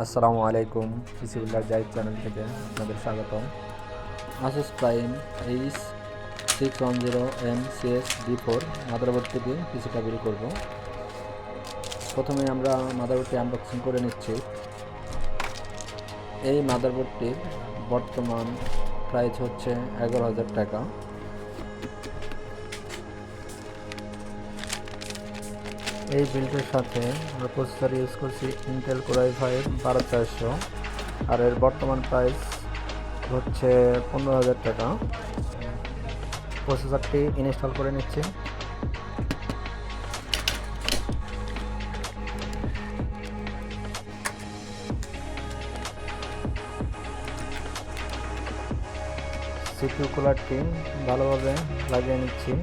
আসসালামু আলাইকুম, পিসি builder guide channel থেকে আপনাদের স্বাগতম। Asus Prime H610M CS-D4 motherboard থেকে পিসিটা বিল করব। প্রথমে আমরা মাদারবোর্ডটি আনবক্সিং করে নিচ্ছি। এই মাদারবোর্ডটির বর্তমান প্রাইস হচ্ছে 11,000 টাকা। এই বিল্ডের সাথে আমরা প্রসেসর ইউজ করছি ইন্টেল Core i5 12400, আর এর বর্তমান প্রাইস হচ্ছে 15,000 টাকা। প্রসেসরটি ইনস্টল করে নিচ্ছি। সিপিইউ কুলারটি ভালোভাবে লাগিয়ে নিচ্ছি।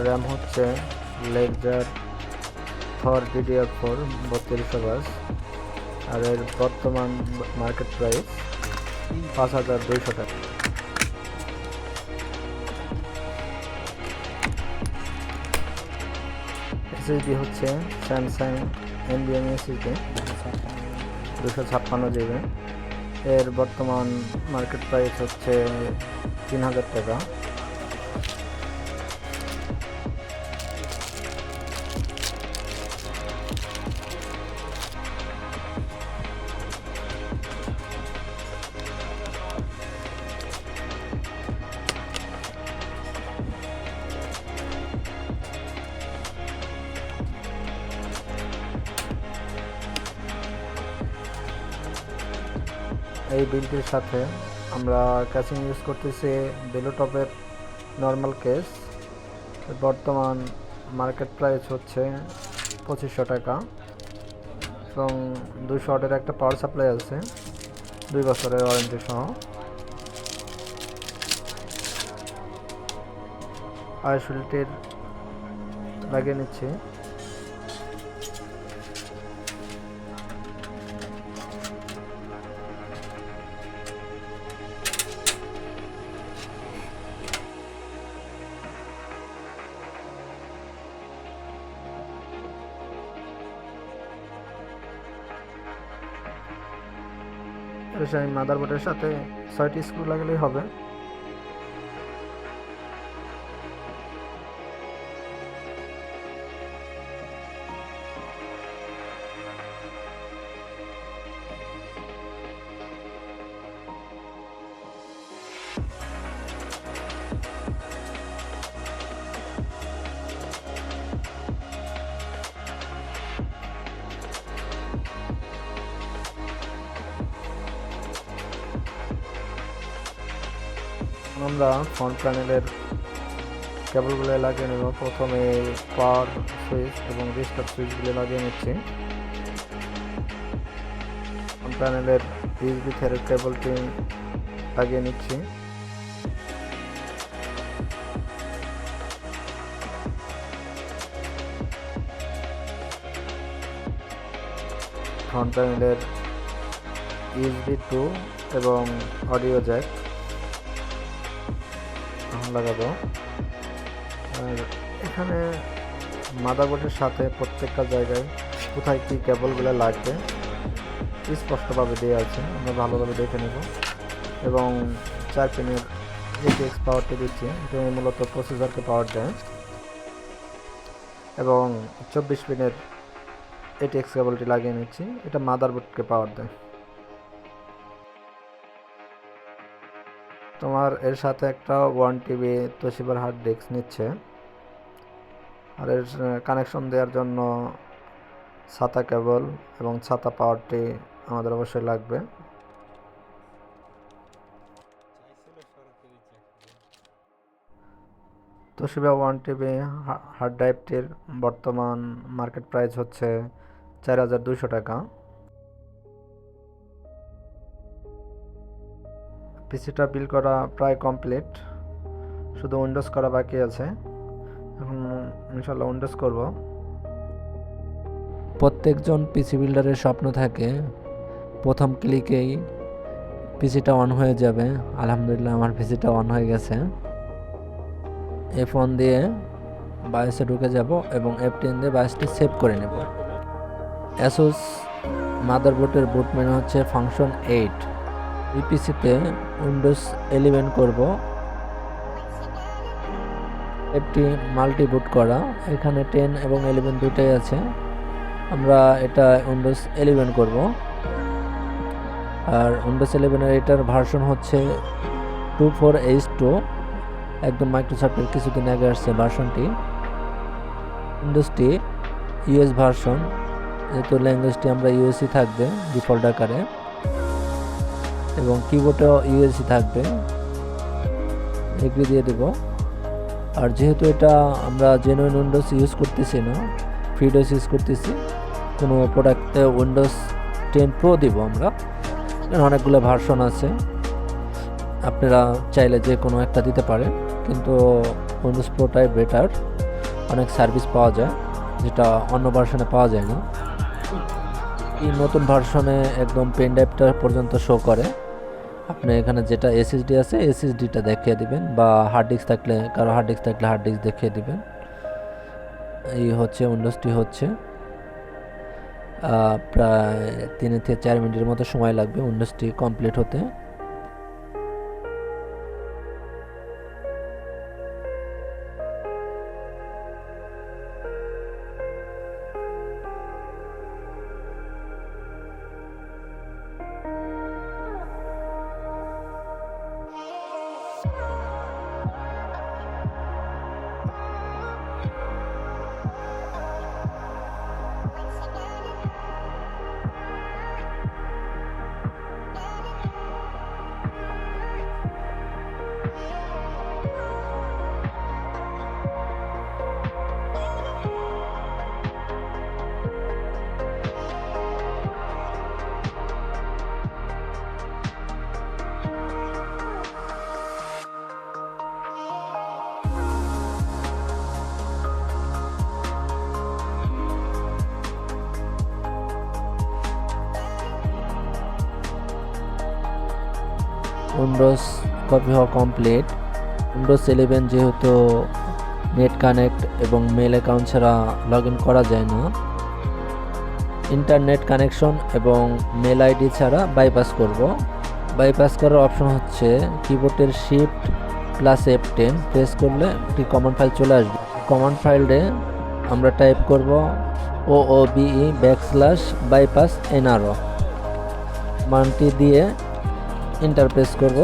র্যাম হচ্ছে লেক্সার থর DDR4 3200 বাস, আর এর বর্তমান মার্কেট প্রাইস 5,200 টাকা। SSD হচ্ছে স্যামসাং Nvme SSD 256 GB, এর বর্তমান মার্কেট প্রাইস হচ্ছে 3,000 টাকা। এই বিলটির সাথে আমরা ক্যাসিং ইউজ করতেছি বেলোটপের নর্মাল কেস। বর্তমান মার্কেট প্রাইস হচ্ছে 2,500 টাকা এবং 200 ওয়াটের একটা পাওয়ার সাপ্লাই আছে 2 বছরের ওয়ারেন্টি সহ। আই ফিল্টার লাগিয়ে নিচ্ছি। মাদারবোর্ডের সাথে 6টি স্ক্রু লাগালেই হবে। আমরা ফ্রন্ট প্যানেলের কেবলগুলো লাগিয়ে নেব। প্রথমে পাওয়ার সুইচ এবং রিস্টার্ট সুইচগুলো লাগিয়ে নিচ্ছি। ফ্রন্ট প্যানেলের USB থ্রেড কেবলটি লাগিয়ে নিচ্ছি। ফ্রন্ট প্যানেলের USB 2 এবং অডিও জ্যাক লাগাবো। আর এখানে মাদারবোর্ডের সাথে প্রত্যেকটা জায়গায় কোথায় কি কেবলগুলো লাগবে স্পষ্টভাবে দেওয়া আছে, আমরা ভালোভাবে দেখে নেব। এবং 4 পিনের ATX পাওয়ারটি দিচ্ছি, এটা মূলত প্রসেসরকে পাওয়ার দেয়। এবং 24 পিনের ATX কেবলটি লাগিয়ে নিচ্ছি, এটা মাদারবোর্ডকে পাওয়ার দেয়। তোমার এর সাথে একটা 1 TB তোশিবার হার্ড ডিস্ক নিচ্ছে, আর এর কানেকশন দেওয়ার জন্য ছাতা কেবল এবং ছাতা পাওয়ারটি আমাদের অবশ্যই লাগবে। তোশিবা 1 TB হার্ড ড্রাইভটির বর্তমান মার্কেট প্রাইস হচ্ছে 4,200 টাকা। পিসিটা বিল করা প্রায় কমপ্লিট, শুধু উইন্ডোজ করা বাকি আছে। এখন ইনশাল্লাহ উইন্ডোজ করব। প্রত্যেকজন পিসি বিল্ডারের স্বপ্ন থাকে প্রথম ক্লিকেই পিসিটা অন হয়ে যাবে। আলহামদুলিল্লাহ আমার পিসিটা অন হয়ে গেছে। F1 দিয়ে বায়োসে ঢুকে যাব এবং F10 দিয়ে বায়োসটি সেভ করে নেব। Asus মাদারবোর্ডের বুট মেনু হচ্ছে ফাংশন 8। এই পিসিতে উইন্ডোজ 11 করব, একটি মাল্টি বুট করা। এখানে 10 এবং 11 দুটাই আছে। আমরা এটা উইন্ডোজ 11 করব। আর উইন্ডোজ 11 এর এটার ভার্সন হচ্ছে 24H2, একদম মাইক্রোসফটের কিছুদিন আগে আসছে ভার্সনটি। উইন্ডোজটি ইউএস ভার্সন, যেহেতু ল্যাঙ্গুয়েজটি আমরা ইউএসই থাকবে ডিফল্ট আকারে, এবং কিবোর্ডেও ইউএসই থাকবে, এগ্রি দিয়ে দেব। আর যেহেতু এটা আমরা জেনুইন উইন্ডোজ ইউজ করতেছি না, ফ্রিডোজ ইউজ করতেছি, কোনো প্রোডাক্টে উইন্ডোজ 10 প্রো দিব আমরা। অনেকগুলো ভার্সন আছে, আপনারা চাইলে যে কোনো একটা দিতে পারেন, কিন্তু উইন্ডোজ প্রোটাই বেটার। অনেক সার্ভিস পাওয়া যায় যেটা অন্য ভার্সনে পাওয়া যায় না। এই নতুন ভার্সনে একদম পেন ড্রাইভটা পর্যন্ত শো করে। আপনি এখানে যেটা এসএসডি আছে এসএসডিটা দেখিয়ে দিবেন, বা হার্ড ডিস্ক থাকলে কারো হার্ড ডিস্ক থাকলে হার্ড ডিস্ক দেখিয়ে দিবেন। এই হচ্ছে উইন্ডোজটি হচ্ছে প্রায় 3 থেকে 4 মিনিটের মতো সময় লাগবে উইন্ডোজটি কমপ্লিট হতে। উইন্ডোজ কপি হওয়া কমপ্লিট। উইন্ডোজ 11 যেহেতু নেট কানেক্ট এবং মেল অ্যাকাউন্ট ছাড়া লগ ইন করা যায় না, ইন্টারনেট কানেকশন এবং মেল আইডি ছাড়া বাইপাস করব। বাইপাস করার অপশন হচ্ছে কিবোর্ডের শিফট প্লাস F10 প্রেস করলে একটি কমান্ড ফাইল চলে আসবে। কমান্ড ফাইলে আমরা টাইপ করব OOBE\bypass nro, মানটি দিয়ে এন্টার প্রেস করব।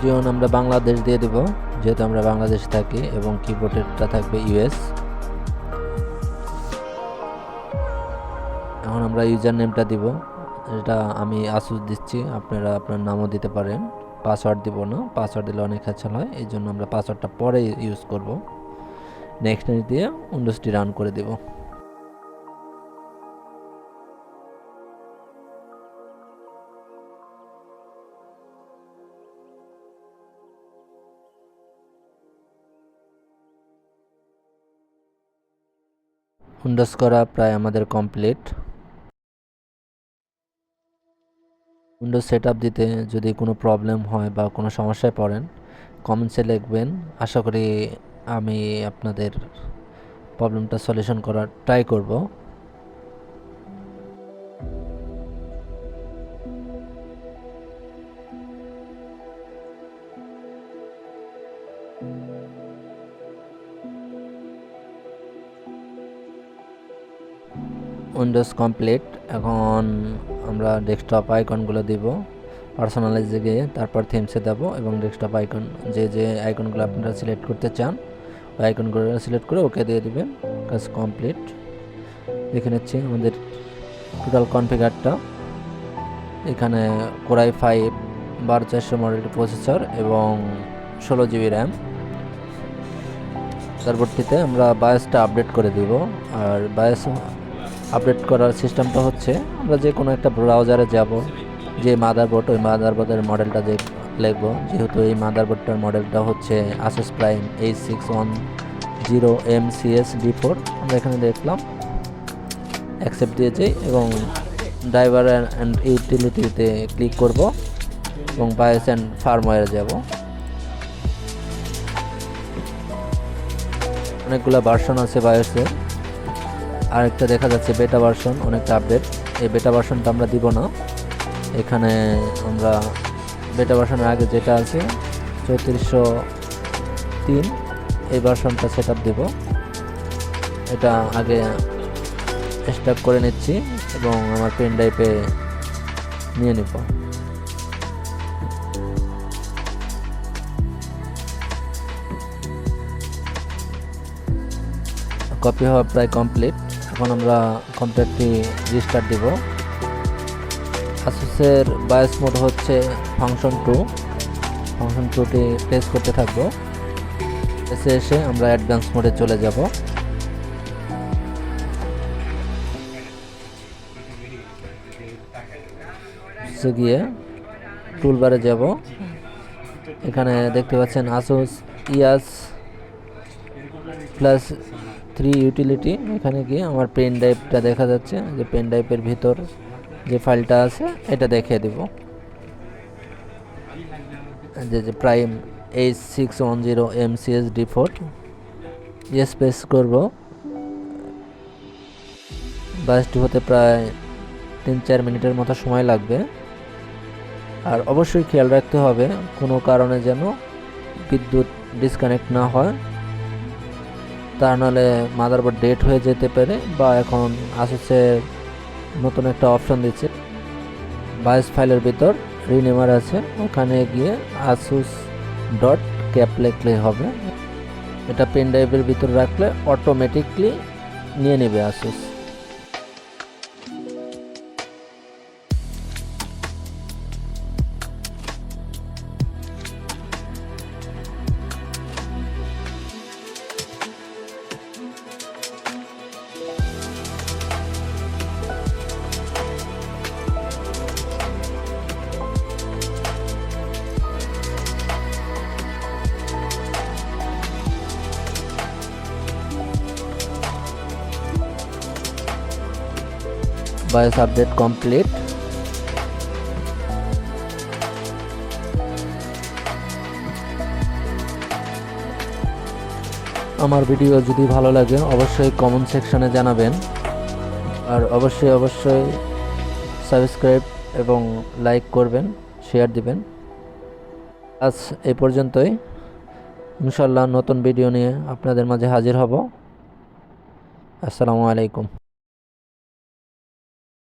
যেমন আমরা বাংলাদেশ দিয়ে দেব, যেহেতু আমরা বাংলাদেশে থাকি, এবং কিবোর্ডেরটা থাকবে ইউএস। এখন আমরা ইউজার নেমটা দিব, এটা আমি আসুস দিচ্ছি, আপনারা আপনার নামও দিতে পারেন। পাসওয়ার্ড দিব না, পাসওয়ার্ড দিলে অনেক হ্যাচেল হয়, এই জন্য আমরা পাসওয়ার্ডটা পরে ইউজ করব। নেক্সট দিয়ে উইন্ডোজটি রান করে দেব। উইন্ডোজ করা প্রায় আমাদের কমপ্লিট। উইন্ডোজ সেটআপ দিতে যদি কোনো প্রবলেম হয় বা কোনো সমস্যায় পড়েন, কমেন্টসে লিখবেন। আশা করি আমি আপনাদের প্রবলেমটা সলিউশন করার ট্রাই করব। Windows complete. এখন আমরা ডেস্কটপ আইকনগুলো দিব, পার্সোনালাইজে গিয়ে তারপর থিমসে দেব, এবং ডেস্কটপ আইকন যে আইকনগুলো আপনারা সিলেক্ট করতে চান ওই আইকনগুলো সিলেক্ট করে ওকে দিয়ে দিবেন। কাজ কমপ্লিট। দেখে নিচ্ছি আমাদের টোটাল কনফিগারটা। এখানে Core i5 12400 মডেলটি প্রসেসর এবং 16 জিবি র্যাম। পরবর্তীতে আমরা বায়োসটা আপডেট করে দিব। আর বায়োস আপডেট করার সিস্টেমটা হচ্ছে আমরা যে কোনো একটা ব্রাউজারে যাব, যে মাদারবোর্ড ওই মাদারবোর্ডের মডেলটা যে লিখবো, যেহেতু এই মাদারবোর্ডটার মডেলটা হচ্ছে Asus Prime H610MCSD4। আমরা এখানে দেখলাম, অ্যাকসেপ্ট দিয়েছি এবং ড্রাইভার অ্যান্ড ইউটিলিটিতে ক্লিক করব এবং বায়োস অ্যান্ড ফার্মওয়্যারে যাব। অনেকগুলো ভার্সন আছে বায়োসের, আরেকটা দেখা যাচ্ছে বেটা ভার্সন, অনেকটা আপডেট। এই বেটা ভার্সনটা আমরা দিব না, এখানে আমরা বেটা ভার্সনের আগে যেটা আছে 3403 এই ভার্সনটা সেট আপ দেব। এটা আগে স্টার্ট করে নিচ্ছি এবং আমার পেন ড্রাইভে নিয়ে নিব। কপি হওয়া প্রায় কমপ্লিট। এখন আমরা কম্পিউটারটি রিস্টার্ট দিব। আসুসের বায়োস মোড হচ্ছে ফাংশন 2। ফাংশন 2টি প্রেস করতে থাকবো। এসে আমরা অ্যাডভান্স মোডে চলে যাব। গিয়ে টুলবারে যাব, এখানে দেখতে পাচ্ছেন Asus ES+3 ইউটিলিটি। এখানে গিয়ে আমার পেন ড্রাইভটা দেখা যাচ্ছে, যে পেন ড্রাইভের ভিতর যে ফাইলটা আছে এটা দেখিয়ে দিব, যে প্রাইম H610MCSD4। ইয়েস প্রেস করব। বাসটি হতে প্রায় 3-4 মিনিটের মতো সময় লাগবে। আর অবশ্যই খেয়াল রাখতে হবে কোনো কারণে যেন বিদ্যুৎ ডিসকানেক্ট না হয়, তা নাহলে মাদারবোর্ড ডেট হয়ে যেতে পারে। বা এখন আসুসের নতুন একটা অপশন দিচ্ছে, বায়োস ফাইলের ভিতর রিনেমার আছে, ওখানে গিয়ে asus.cap লিখলেই হবে। এটা পেন ড্রাইভের ভিতর রাখলে অটোমেটিকলি নিয়ে নেবে Asus। Bias update complete. আমার ভিডিও যদি ভালো লাগে অবশ্যই কমেন্ট সেকশনে জানাবেন, আর অবশ্যই সাবস্ক্রাইব এবং লাইক করবেন, শেয়ার দিবেন। আজ এই পর্যন্তই, ইনশাল্লাহ নতুন ভিডিও নিয়ে আপনাদের মাঝে হাজির হব। আসসালামু আলাইকুম।